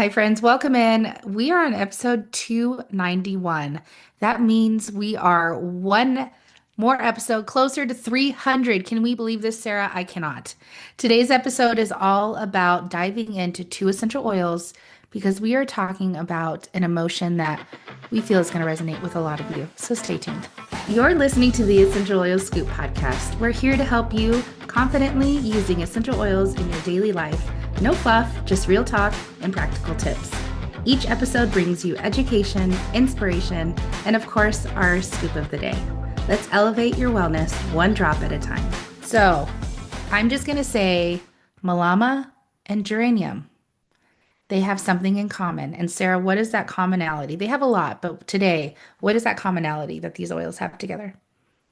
Hi, friends. Welcome in. We are on episode 291. That means we are one more episode closer to 300. Can we believe this, Sarah? I cannot. Today's episode is all about diving into two essential oils because we are talking about an emotion that we feel is going to resonate with a lot of you. So stay tuned. You're listening to the Essential Oils Scoop podcast. We're here to help you confidently using essential oils in your daily life. No fluff, just real talk and practical tips. Each episode brings you education, inspiration, and of course, our scoop of the day. Let's elevate your wellness one drop at a time. So, I'm just going to say Malama and Geranium. They have something in common. And Sarah, what is that commonality? They have a lot, but today, what is that commonality that these oils have together?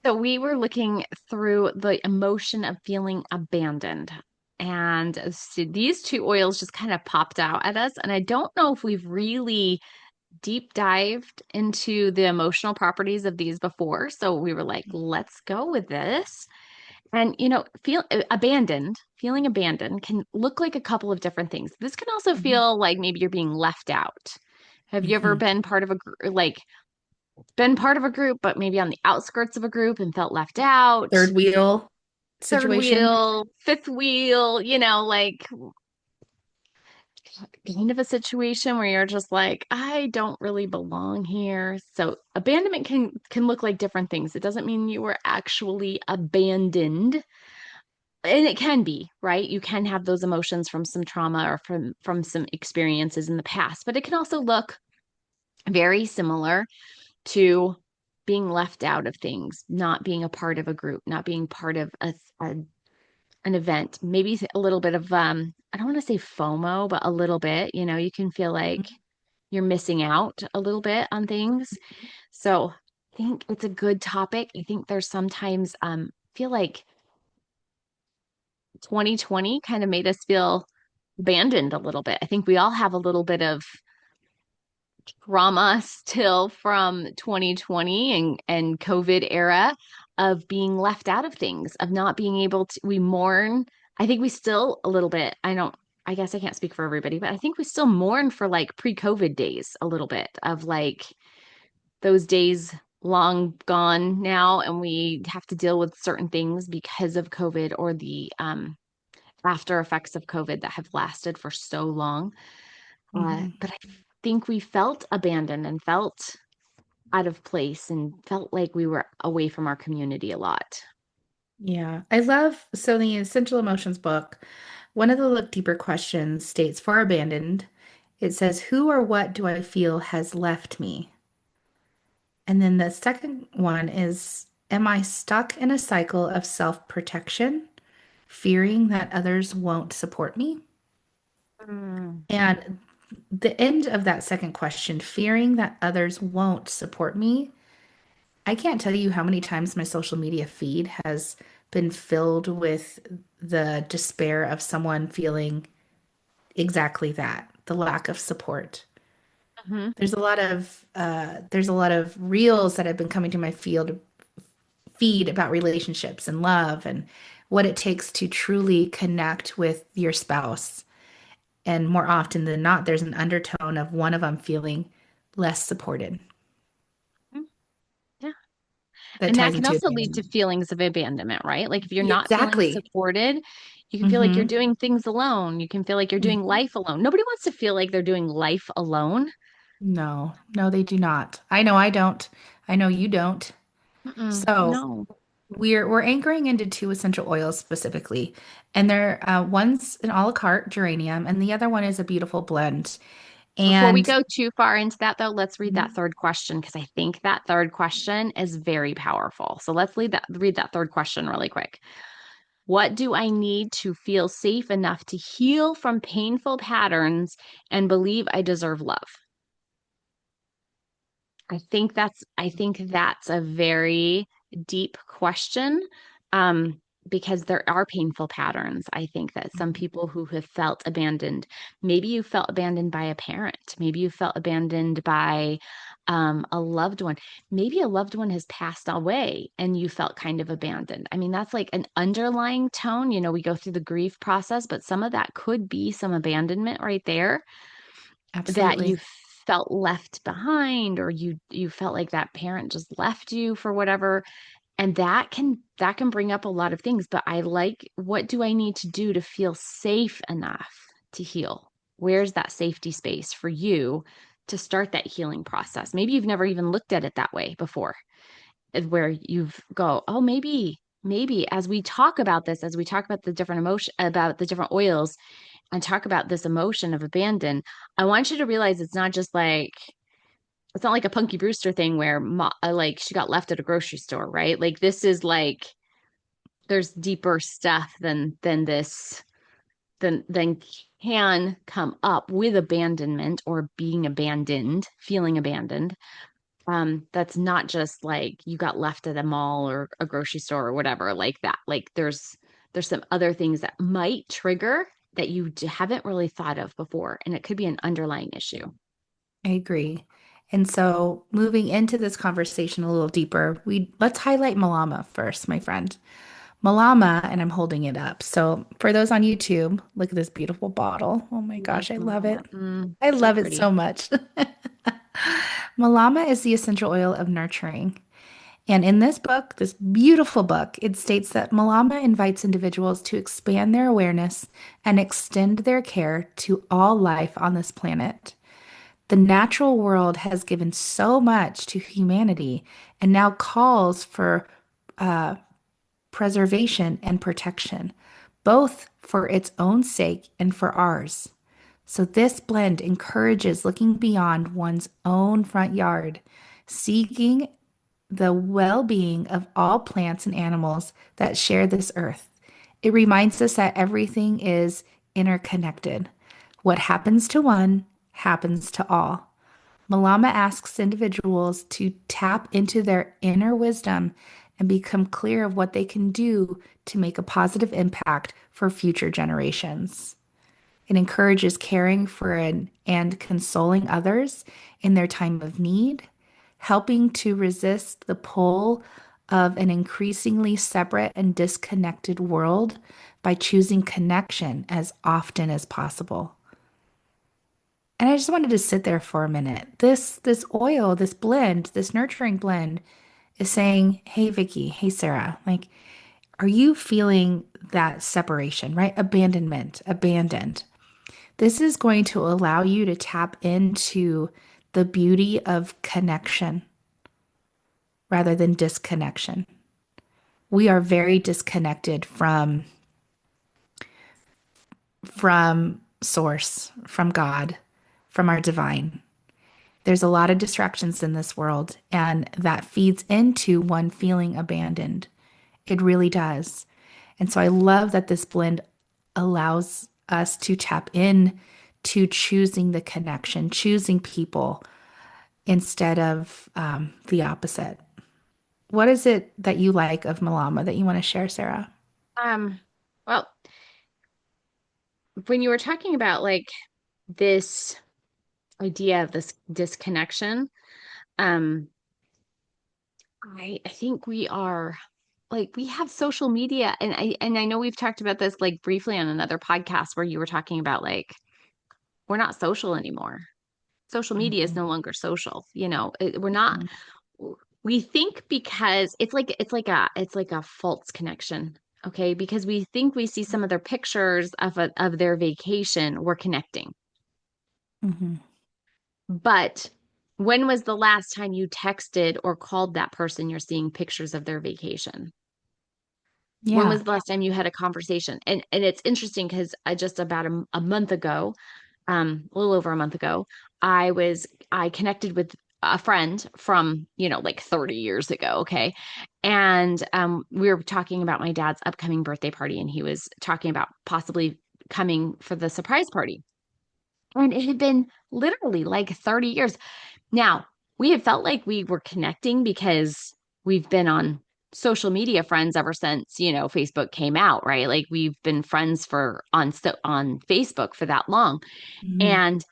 So we were looking through the emotion of feeling abandoned. And so these two oils just kind of popped out at us. And I don't know if we've really deep dived into the emotional properties of these before. So we were like, let's go with this. And, feeling abandoned can look like a couple of different things. This can also Mhm. feel like maybe you're being left out. Have you ever Mhm. been part of been part of a group, but maybe on the outskirts of a group and felt left out? Third wheel Third situation? wheel, fifth wheel, like kind of a situation where you're just like, I don't really belong here. So abandonment can look like different things. It doesn't mean you were actually abandoned. And it can be, right? You can have those emotions from some trauma or from some experiences in the past, but it can also look very similar to being left out of things, not being a part of a group, not being part of a an event, maybe a little bit of I don't want to say FOMO, but a little bit, you can feel like you're missing out a little bit on things. So I think it's a good topic. I think there's sometimes feel like 2020 kind of made us feel abandoned a little bit. I think we all have a little bit of trauma still from 2020 and COVID era of being left out of things, of not being able to, we mourn. I think we still a little bit, I guess I can't speak for everybody, but I think we still mourn for like pre-COVID days a little bit of like those days long gone now, and we have to deal with certain things because of COVID or the after effects of COVID that have lasted for so long. Mhm. But I think we felt abandoned and felt out of place and felt like we were away from our community a lot. Yeah, I love so the Essential Emotions book. One of the Look Deeper questions states for abandoned, it says, who or what do I feel has left me? And then the second one is, am I stuck in a cycle of self-protection, fearing that others won't support me? Mm. And the end of that second question, fearing that others won't support me, I can't tell you how many times my social media feed has been filled with the despair of someone feeling exactly that, the lack of support. Mhm. There's a lot of reels that have been coming to my field feed about relationships and love and what it takes to truly connect with your spouse. And more often than not, there's an undertone of one of them feeling less supported Yeah. that And that ties can into also lead to abandonment. feelings of abandonment, right? Like if you're not feeling Exactly. supported, you can feel like you're Hmm. doing things alone. You can feel like you're doing life alone. Nobody wants to feel like they're doing life alone. No, no, they do not. I know I don't. I know you don't. Mm-mm, So no. we're anchoring into two essential oils specifically, and they're one's an a la carte geranium, and the other one is a beautiful blend. Before we And go too far into that, though, let's read that third question because I think that third question is very powerful. So let's read that third question really quick. What do I need to feel safe enough to heal from painful patterns and believe I deserve love? I think that's a very deep question. Um, because there are painful patterns. I think that some people who have felt abandoned, maybe you felt abandoned by a parent, maybe you felt abandoned by a loved one, maybe a loved one has passed away and you felt kind of abandoned. I mean, that's like an underlying tone. We go through the grief process, but some of that could be some abandonment right there. that you Absolutely. felt left behind, or you felt like that parent just left you for whatever, and that can bring up a lot of things. But I like, what do I need to do to feel safe enough to heal? Where's that safety space for you to start that healing process? Maybe you've never even looked at it that way before, where you've go, oh, maybe as we talk about this, as we talk about the different emotion, about the different oils, and talk about this emotion of abandon, I want you to realize it's not like a Punky Brewster thing where like she got left at a grocery store, right? Like this is like, there's deeper stuff than this, than can come up with abandonment or being abandoned, feeling abandoned. That's not just like you got left at a mall or a grocery store or whatever like that. Like there's some other things that might trigger that you haven't really thought of before, and it could be an underlying issue. I agree. And so moving into this conversation a little deeper, we let's highlight Malama first, my friend. Malama, and I'm holding it up. So for those on YouTube, look at this beautiful bottle. Oh my Yes, gosh, I love it. Malama. I So love it pretty. so much. Malama is the essential oil of nurturing. And in this book, this beautiful book, it states that Malama invites individuals to expand their awareness and extend their care to all life on this planet. The natural world has given so much to humanity and now calls for preservation and protection, both for its own sake and for ours. So, this blend encourages looking beyond one's own front yard, seeking the well being of all plants and animals that share this earth. It reminds us that everything is interconnected. What happens to one happens to all. Malama asks individuals to tap into their inner wisdom and become clear of what they can do to make a positive impact for future generations. It encourages caring for and consoling others in their time of need, helping to resist the pull of an increasingly separate and disconnected world by choosing connection as often as possible. And I just wanted to sit there for a minute. This oil, this blend, this nurturing blend is saying, "Hey Vicky, hey Sarah, like are you feeling that separation, right? Abandonment, abandoned. This is going to allow you to tap into the beauty of connection rather than disconnection. We are very disconnected from source, from God, from our divine. There's a lot of distractions in this world, and that feeds into one feeling abandoned. It really does. And so I love that this blend allows us to tap in to choosing the connection, choosing people instead of the opposite. What is it that you like of Malama that you want to share, Sarah? Um, well, when you were talking about like this idea of this disconnection, um, I think we are, like, we have social media, and I know we've talked about this like briefly on another podcast where you were talking about like we're not social anymore. Social media is Mhm, no longer social. We're not. mhm, We think, because it's like a false connection. Okay, because we think we see some of their pictures of their vacation, we're connecting. mhm. But when was the last time you texted or called that person you're seeing pictures of their vacation? When Yeah. was the last time you had a conversation? And it's interesting because I just about a month ago, a little over a month ago, I connected with a friend from, like 30 years ago. Okay. And we were talking about my dad's upcoming birthday party, and he was talking about possibly coming for the surprise party. And it had been literally like 30 years. Now, we had felt like we were connecting because we've been on social media friends ever since, Facebook came out, right? Like we've been friends on Facebook for that long. Mhm. And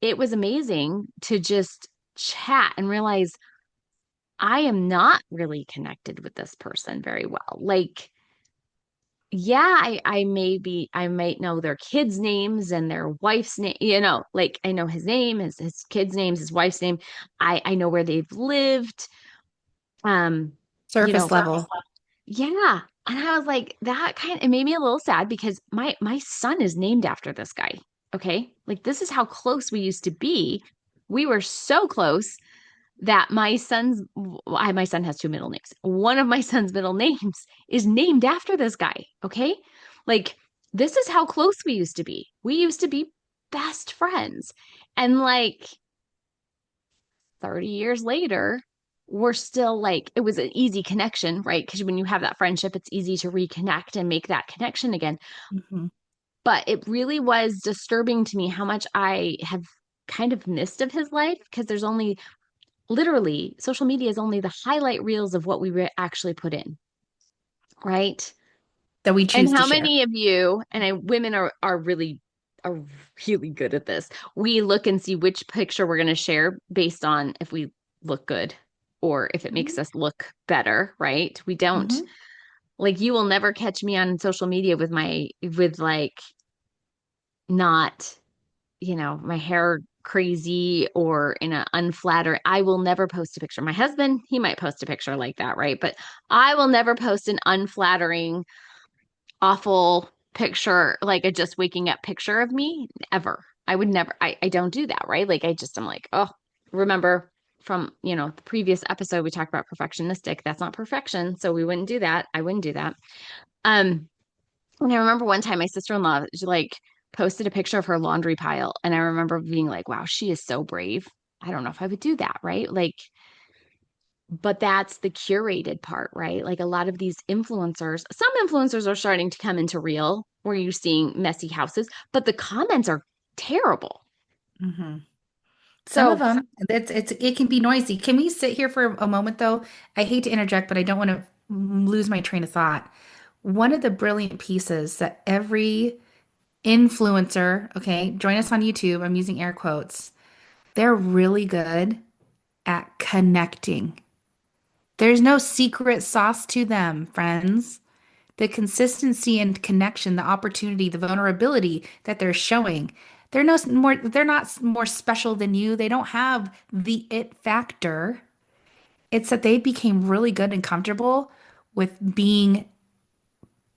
it was amazing to just chat and realize I am not really connected with this person very well. Like yeah, I might know their kids' names and their wife's name, like I know his name, his kids' names, his wife's name. I know where they've lived. Um, you Surface know, level. yeah. And I was like, that kind it made me a little sad because my son is named after this guy. Okay. Like this is how close we used to be. We were so close that my son has two middle names. One of my son's middle names is named after this guy. Okay. Like, this is how close we used to be. We used to be best friends. And like 30 years later, we're still like, it was an easy connection, right? Because when you have that friendship, it's easy to reconnect and make that connection again. Hmm. But it really was disturbing to me how much I have kind of missed of his life because there's only literally social media is only the highlight reels of what we actually put in, right? That we And choose to how share. many of you and women are really good at this. We look and see which picture we're going to share based on if we look good or if it makes Hmm. us look better, right? We don't Hmm. like you will never catch me on social media with like not my hair crazy or in an unflattering. I will never post a picture. My husband, he might post a picture like that, right? But I will never post an unflattering, awful picture, like a just waking up picture of me ever. I would never, I don't do that, right? Like I'm like, oh, remember from, the previous episode, we talked about perfectionistic. That's not perfection. So we wouldn't do that. I wouldn't do that. Um, and I remember one time my sister-in-law, she like posted a picture of her laundry pile. And I remember being like, wow, she is so brave. I don't know if I would do that, right? Like, but that's the curated part, right? Like a lot of these influencers, some influencers are starting to come into real where you're seeing messy houses, but the comments are terrible. Hmm. Some of So, them, it can be noisy. Can we sit here for a moment though? I hate to interject, but I don't want to lose my train of thought. One of the brilliant pieces that every influencer, okay, join us on YouTube. I'm using air quotes. They're really good at connecting. There's no secret sauce to them, friends. The consistency and connection, the opportunity, the vulnerability that they're showing. They're not more special than you. They don't have the it factor. It's that they became really good and comfortable with being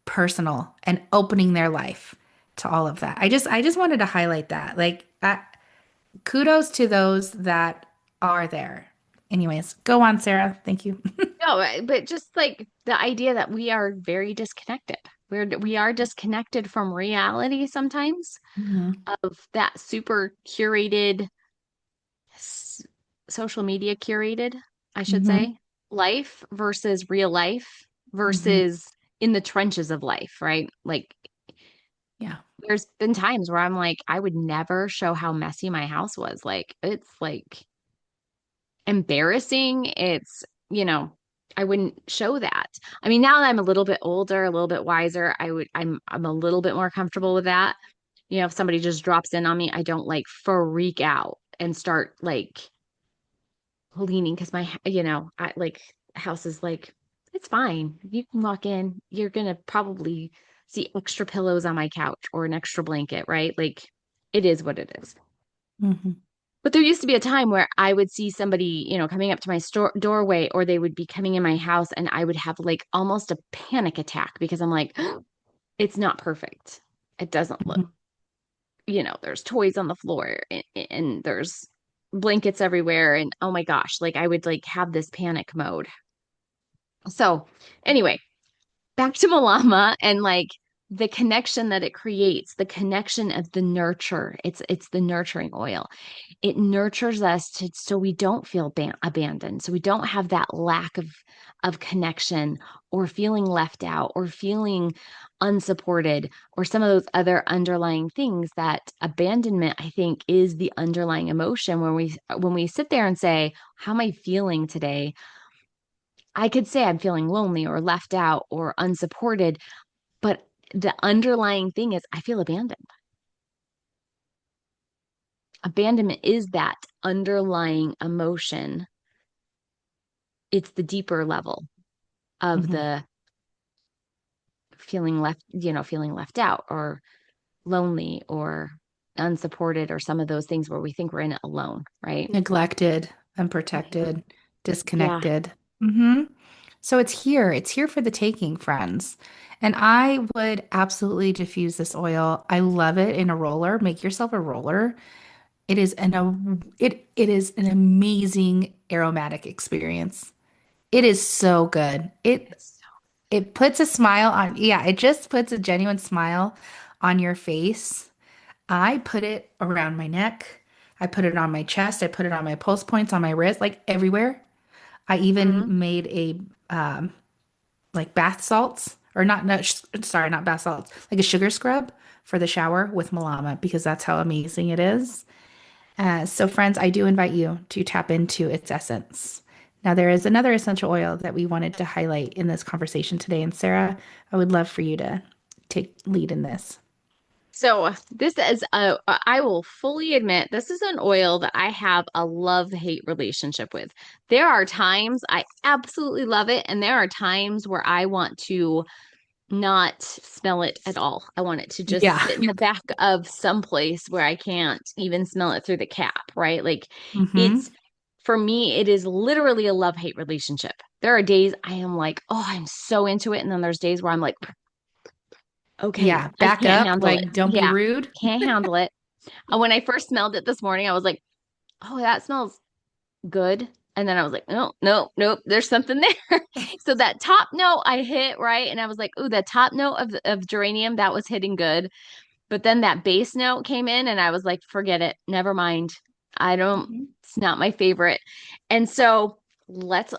personal and opening their life to all of that. I just wanted to highlight that. Like kudos to those that are there. Anyways, go on, Sarah. Thank you. no, but just like the idea that we are very disconnected. We are disconnected from reality sometimes Hmm. of that super curated s- social media curated, I should Hmm. say, life versus real life Hmm. versus in the trenches of life, right? Like Yeah. there's been times where I'm like, I would never show how messy my house was. Like it's like embarrassing. I wouldn't show that. I mean, now that I'm a little bit older, a little bit wiser, I'm a little bit more comfortable with that. If somebody just drops in on me, I don't like freak out and start like leaning because I like house is like it's fine. You can walk in. You're gonna probably see extra pillows on my couch or an extra blanket, right? Like it is what it is. Hmm. But there used to be a time where I would see somebody, coming up to my doorway, or they would be coming in my house, and I would have like almost a panic attack because I'm like, it's not perfect. It doesn't look, Hmm. there's toys on the floor and there's blankets everywhere. And oh my gosh, like I would like have this panic mode. So, anyway, back to Malama and like the connection that it creates, the connection of the nurture. It's the nurturing oil. It nurtures us so we don't feel abandoned, so we don't have that lack of connection or feeling left out or feeling unsupported or some of those other underlying things that abandonment I think is the underlying emotion when we sit there and say, how am I feeling today? I could say I'm feeling lonely or left out or unsupported, but the underlying thing is I feel abandoned. Abandonment is that underlying emotion. It's the deeper level of Hmm. the feeling left out or lonely or unsupported or some of those things where we think we're in it alone, right? Neglected, Mhm. unprotected, Yeah. disconnected. Hmm. So it's here. It's here for the taking, friends. And I would absolutely diffuse this oil. I love it in a roller. Make yourself a roller. It is an amazing aromatic experience. It is so good. It's It puts a smile on, yeah, it just puts a genuine smile on your face. I put it around my neck. I put it on my chest. I put it on my pulse points, on my wrist, like everywhere. I so. even made a like bath salts, or not, no, sorry, not bath salts, like a sugar scrub for the shower with Malama because that's how amazing it is. So, friends, I do invite you to tap into its essence. Now, there is another essential oil that we wanted to highlight in this conversation today. And Sarah, I would love for you to take lead in this. So this is I will fully admit this is an oil that I have a love-hate relationship with. There are times I absolutely love it, and there are times where I want to not smell it at all. I want it to just Yeah. sit in the back of some place where I can't even smell it through the cap, right? Like Hmm. it's for me, it is literally a love-hate relationship. There are days I am like, oh, I'm so into it, and then there's days where I'm like, okay, Yeah. I Back can't up. handle it. Like, don't be Yeah, rude. can't handle it. When I first smelled it this morning, I was like, oh, that smells good. And then I was like, no, no, nope, there's something there. So that top note I hit, right? And I was like, ooh, the top note of geranium, that was hitting good. But then that bass note came in and I was like, forget it. Never mind. I don't, Mhm. it's not my favorite. And so let's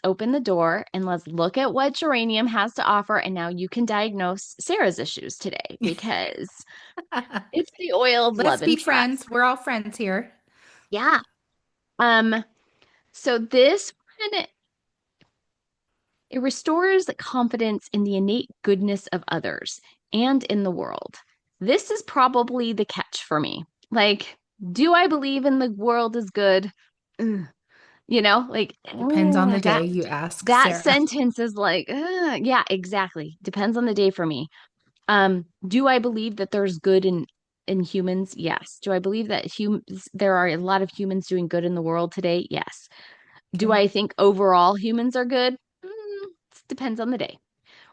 open the door and let's look at what geranium has to offer. And now you can diagnose Sarah's issues today because it's the oil of Let's love be and trust. friends. We're all friends here. Yeah. Um, so this one, it restores confidence in the innate goodness of others and in the world. This is probably the catch for me. Like, do I believe in the world is good? Ugh. Like Depends on the that day you ask that Sarah. sentence is like, yeah, exactly. Depends on the day for me. Do I believe that there's good in humans? Yes. Do I believe that there are a lot of humans doing good in the world today? Yes. Do Yeah. I think overall humans are good? It depends on the day,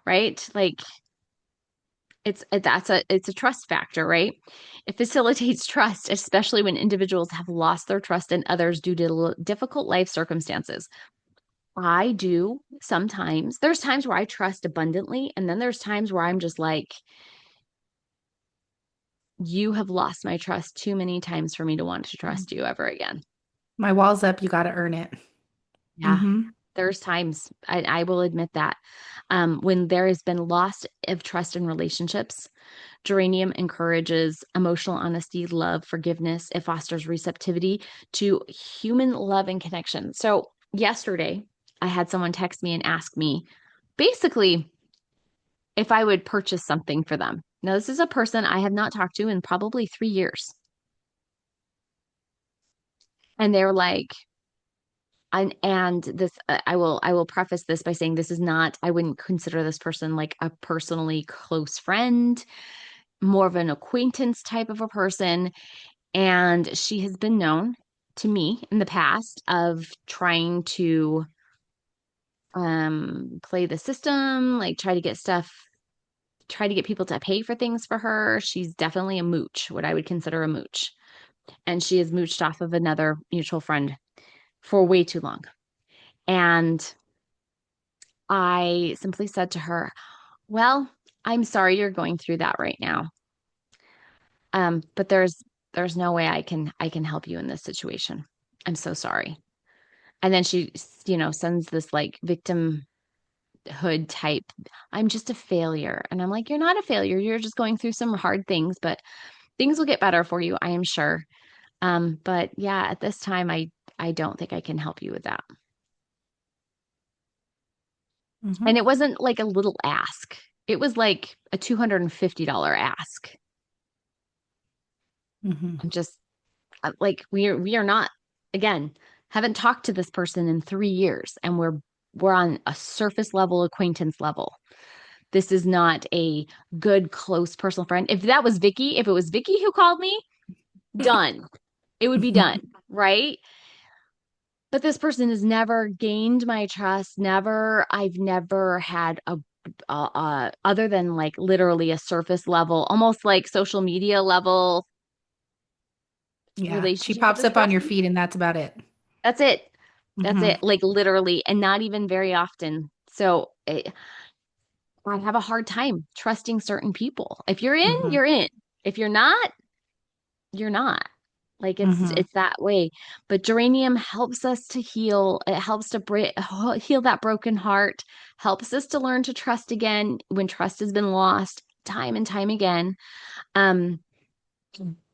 right? Like it's a trust factor, right? It facilitates trust, especially when individuals have lost their trust in others due to difficult life circumstances. I do sometimes. There's times where I trust abundantly, and then there's times where I'm just like, you have lost my trust too many times for me to want to trust you ever again. My wall's up. You got to earn it. Yeah. Hmm. There's times I will admit that when there has been loss of trust in relationships, geranium encourages emotional honesty, love, forgiveness. It fosters receptivity to human love and connection. So, yesterday, I had someone text me and ask me basically if I would purchase something for them. Now, this is a person I have not talked to in probably 3 years. And they're like, and this I will preface this by saying this is not I wouldn't consider this person like a personally close friend, more of an acquaintance type of a person. And she has been known to me in the past of trying to play the system, like try to get people to pay for things for her. She's definitely a mooch, what I would consider a mooch. And she has mooched off of another mutual friend for way too long. And I simply said to her, well, I'm sorry you're going through that right now. But there's no way I can help you in this situation. I'm so sorry. And then she, sends this like victimhood type, I'm just a failure. And I'm like, you're not a failure. You're just going through some hard things, but things will get better for you, I am sure. But yeah, at this time, I don't think I can help you with that. And Hmm. it wasn't like a little ask. It was like a $250 ask. Hmm. I'm just like we are not again haven't talked to this person in 3 years and we're on a surface level acquaintance level. This is not a good, close personal friend. If that was Vicky, if it was Vicky who called me, done. It would be done, right? But this person has never gained my trust. I've never had other than like literally a surface level, almost like social media level Yeah, she relationship with pops this up on your person. feed and that's about it. That's it. That's Hmm. it. Like literally, and not even very often. So I have a hard time trusting certain people. If you're in, Hmm. you're in. If you're not, you're not. Like Hmm. it's that way. But geranium helps us to heal. It helps to heal that broken heart, helps us to learn to trust again when trust has been lost time and time again. Um,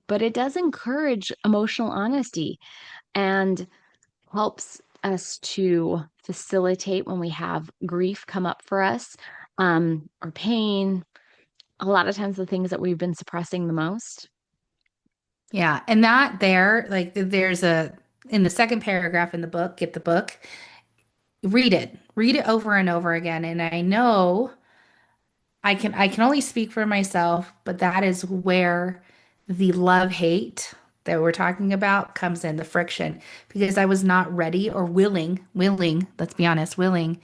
but it does encourage emotional honesty and helps us to facilitate when we have grief come up for us, or pain. A lot of times the things that we've been suppressing the most. Yeah, and that there, like there's a in the second paragraph in the book, get the book, read it over and over again. And I know I can only speak for myself, but that is where the love hate that we're talking about comes in, the friction, because I was not ready or willing, let's be honest, willing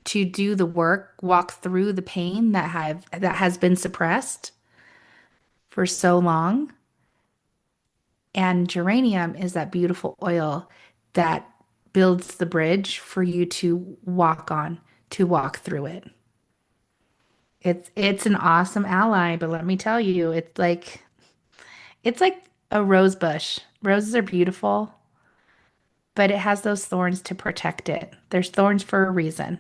to do the work, walk through the pain that has been suppressed for so long. And geranium is that beautiful oil that builds the bridge for you to walk on, to walk through it. It's an awesome ally, but let me tell you, it's like a rose bush. Roses are beautiful, but it has those thorns to protect it. There's thorns for a reason.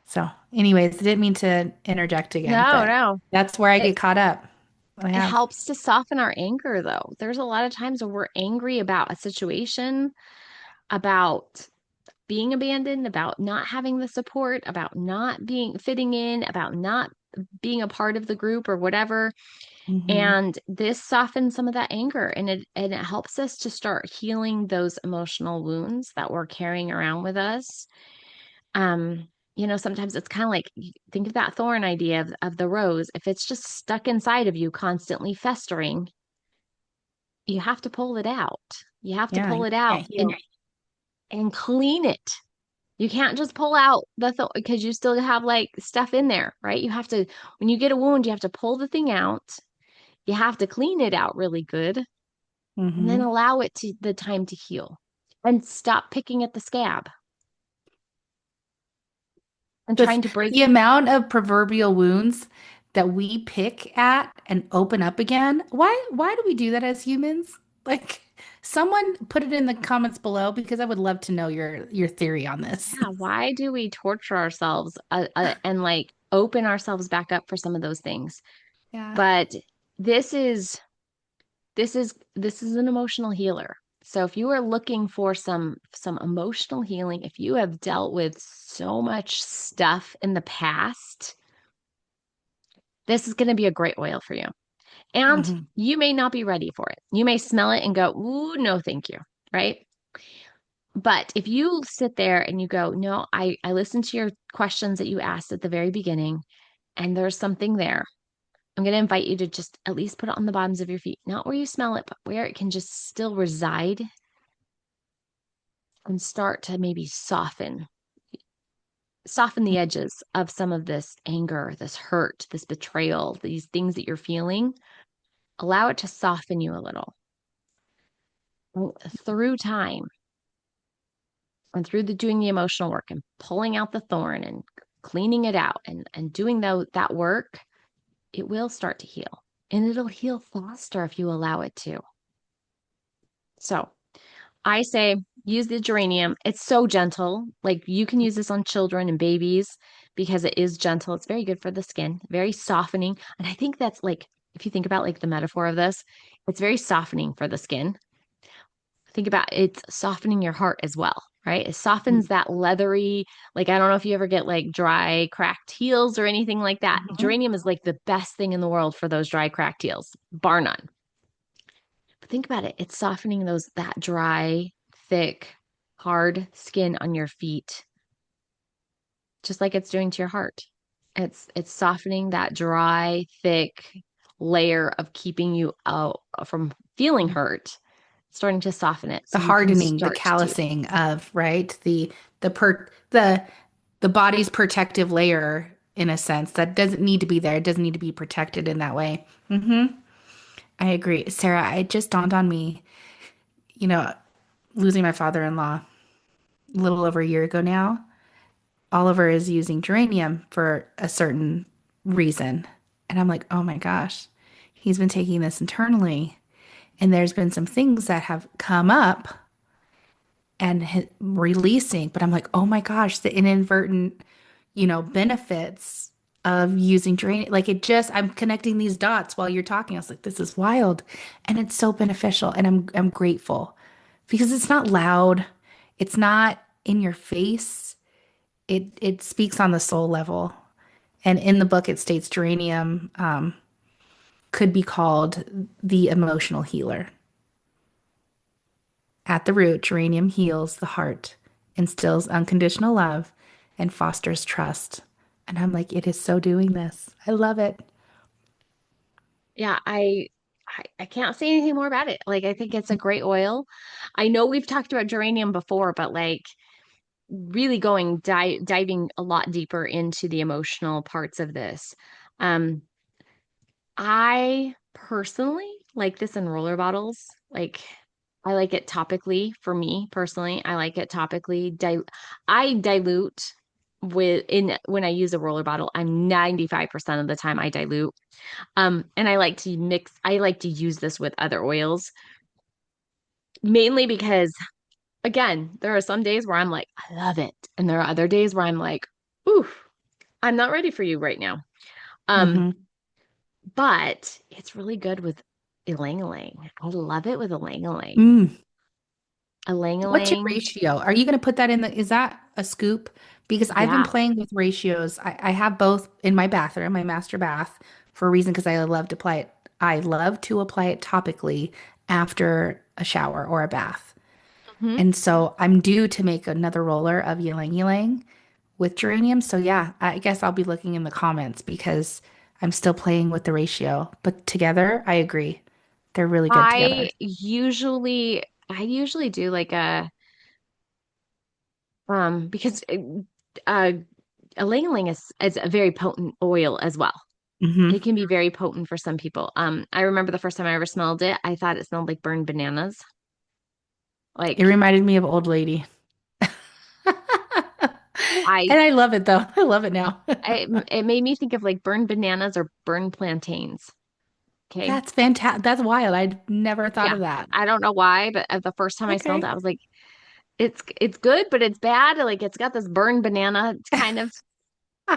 So, anyways, I didn't mean to interject again, No, but no. that's where I It get caught up. I it have. helps to soften our anger though. There's a lot of times where we're angry about a situation, about being abandoned, about not having the support, about not being fitting in, about not being a part of the group or whatever. Hmm. And this softens some of that anger and it helps us to start healing those emotional wounds that we're carrying around with us. Um, sometimes it's kind of like think of that thorn idea of the rose. If it's just stuck inside of you, constantly festering, you have to pull it out. You have to Yeah, pull you it out can't heal. and clean it. You can't just pull out because you still have like stuff in there, right? You have to, when you get a wound, you have to pull the thing out. You have to clean it out really good and then Hmm. allow it to the time to heal and stop picking at the scab and trying Just to break. the amount of proverbial wounds that we pick at and open up again. Why do we do that as humans? Like someone put it in the comments below because I would love to know your theory on this. Yeah, why do we torture ourselves and like open ourselves back up for some of those things? Yeah. But this is this is an emotional healer. So if you are looking for some emotional healing, if you have dealt with so much stuff in the past, this is going to be a great oil for you. And Hmm. you may not be ready for it. You may smell it and go, "Ooh, no, thank you." Right? But if you sit there and you go, "No, I listened to your questions that you asked at the very beginning, and there's something there." I'm going to invite you to just at least put it on the bottoms of your feet, not where you smell it, but where it can just still reside and start to maybe soften the edges of some of this anger, this hurt, this betrayal, these things that you're feeling. Allow it to soften you a little through time and through the doing the emotional work and pulling out the thorn and cleaning it out and doing that work. It will start to heal and it'll heal faster if you allow it to. So I say use the geranium. It's so gentle. Like you can use this on children and babies because it is gentle. It's very good for the skin, very softening. And I think that's like, if you think about like the metaphor of this, it's very softening for the skin. Think about it's softening your heart as well, right? It softens that leathery, like I don't know if you ever get like dry, cracked heels or anything like that. Hmm. Geranium is like the best thing in the world for those dry, cracked heels, bar none. But think about it. It's softening that dry, thick, hard skin on your feet, just like it's doing to your heart. It's softening that dry, thick layer of keeping you out from feeling hurt, starting to soften it The so you can hardening, the start to. callousing of, right? The per the body's protective layer in a sense that doesn't need to be there. It doesn't need to be protected in that way. I agree. Sarah, it just dawned on me, you know, losing my father-in-law a little over a year ago now. Oliver is using geranium for a certain reason. And I'm like, oh my gosh, he's been taking this internally. And there's been some things that have come up and releasing, but I'm like, oh my gosh, the inadvertent, benefits of using geranium. Like it just, I'm connecting these dots while you're talking. I was like, this is wild. And it's so beneficial. And I'm grateful because it's not loud. It's not in your face. It speaks on the soul level. And in the book, it states geranium could be called the emotional healer. At the root, geranium heals the heart, instills unconditional love, and fosters trust. And I'm like, it is so doing this. I love it. Yeah, I can't say anything more about it. Like I think it's a great oil. I know we've talked about geranium before, but like really going diving a lot deeper into the emotional parts of this. Um, I personally like this in roller bottles. Like I like it topically for me personally. I like it topically. I dilute with in when I use a roller bottle. I'm 95% of the time I dilute. And I like to use this with other oils, mainly because again, there are some days where I'm like, I love it. And there are other days where I'm like, ooh, I'm not ready for you right now. Um, Hmm. but it's really good with Ylang Ylang. I love it with Ylang Ylang. Mm. Ylang What's your Ylang, ratio? Are you going to put that in the, is that a scoop? Because I've been yeah. playing with ratios. I have both in my bathroom, my master bath, for a reason because I love to apply it. I love to apply it topically after a shower or a bath. Hmm. And so I'm due to make another roller of Ylang Ylang with geranium. So yeah, I guess I'll be looking in the comments because I'm still playing with the ratio. But together, I agree. They're really good together. I usually do like because uh Ylang Ylang is a very potent oil as well. It Hmm. can be very potent for some people. I remember the first time I ever smelled it, I thought it smelled like burned bananas. It Like reminded me of old lady. I, And I love it though. I love it now. it made me think of like burned bananas or burned plantains. Okay. That's fantastic. That's wild. I'd never thought Yeah. of that. I don't know why, but the first time I smelled it, Okay. I was like, it's good, but it's bad. Like it's got this burned banana. It's kind of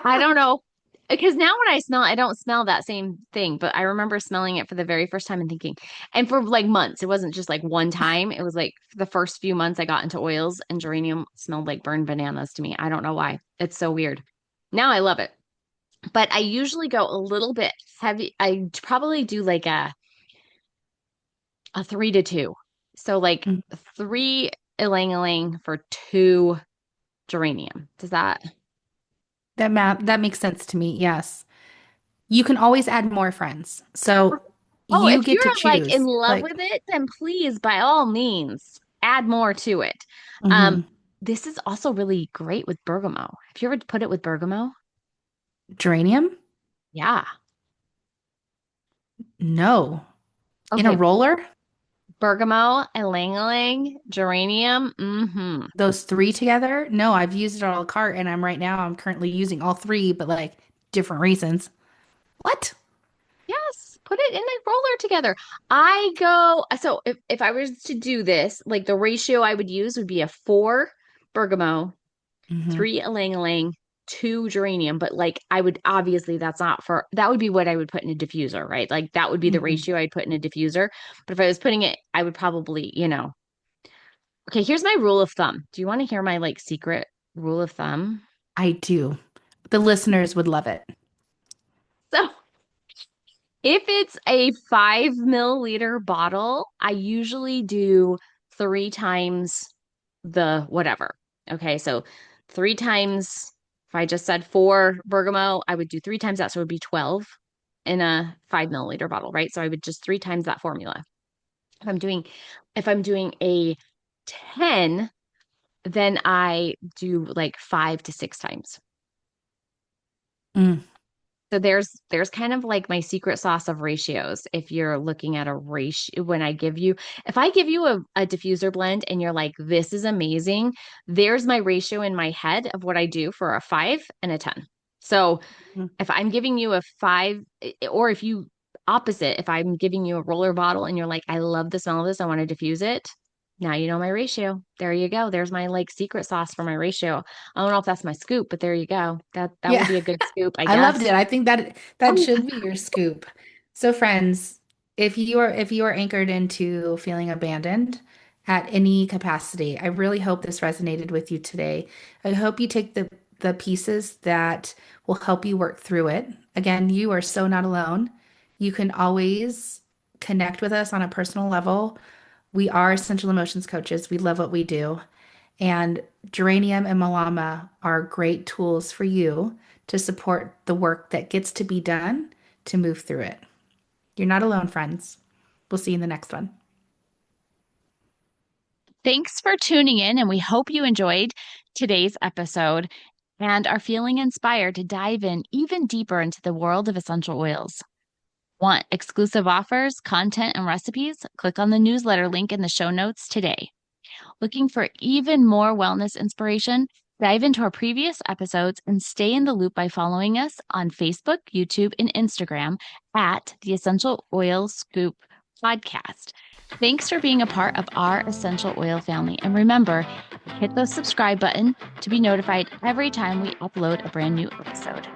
I don't know. Because now when I smell it, I don't smell that same thing, but I remember smelling it for the very first time and thinking, and for like months, it wasn't just like one time. It was like for the first few months I got into oils and geranium smelled like burned bananas to me. I don't know why. It's so weird. Now I love it. But I usually go a little bit heavy. I probably do like a 3 to 2. So like Mm. 3 for 2 geranium. Does that? That makes sense to me. Yes. You can always add more friends. So Oh, you if get you're to like in choose. love Like, with it, then please, by all means, add more to it. Um, mhm. this is also really great with bergamot. Have you ever put it with bergamot? Geranium? Yeah. No. In a Okay, roller? bergamot, ylang ylang, geranium. Mm-hmm. Those three together? No, I've used it on a cart and I'm currently using all three, but like different reasons. What? Yes, put it in a roller together. I go, so if I was to do this, like the ratio I would use would be a 4 bergamot, Hmm. 3 ylang ylang, 2 geranium. But like I would obviously that's not for that would be what I would put in a diffuser, right? Like that would be the Hmm. ratio I'd put in a diffuser. But if I was putting it, I would probably, okay, here's my rule of thumb. Do you want to hear my like secret rule of thumb? I do. The listeners would love it. So if it's a 5 milliliter bottle, I usually do 3 times the whatever. Okay, so 3 times If I just said 4 bergamot, I would do 3 times that. So it would be 12 in a 5 milliliter bottle, right? So I would just 3 times that formula. If I'm doing, if I'm doing a 10, then I do like 5 to 6 times. Mm, So there's kind of like my secret sauce of ratios. If you're looking at a ratio, when I give you, if I give you a diffuser blend and you're like, this is amazing, there's my ratio in my head of what I do for a 5 and a 10. So mm. if I'm giving you a 5, or if you opposite, if I'm giving you a roller bottle and you're like, I love the smell of this, I want to diffuse it. Now you know my ratio. There you go. There's my like secret sauce for my ratio. I don't know if that's my scoop, but there you go. That would Yeah. be a good scoop, I I loved guess. it. I think that that Oh, should be your scoop. So friends, if you are anchored into feeling abandoned at any capacity, I really hope this resonated with you today. I hope you take the pieces that will help you work through it. Again, you are so not alone. You can always connect with us on a personal level. We are essential emotions coaches. We love what we do. And Geranium and Malama are great tools for you to support the work that gets to be done to move through it. You're not alone, friends. We'll see you in the next one. thanks for tuning in, and we hope you enjoyed today's episode and are feeling inspired to dive in even deeper into the world of essential oils. Want exclusive offers, content, and recipes? Click on the newsletter link in the show notes today. Looking for even more wellness inspiration? Dive into our previous episodes and stay in the loop by following us on Facebook, YouTube, and Instagram at the Essential Oil Scoop Podcast. Thanks for being a part of our essential oil family. And remember, hit the subscribe button to be notified every time we upload a brand new episode.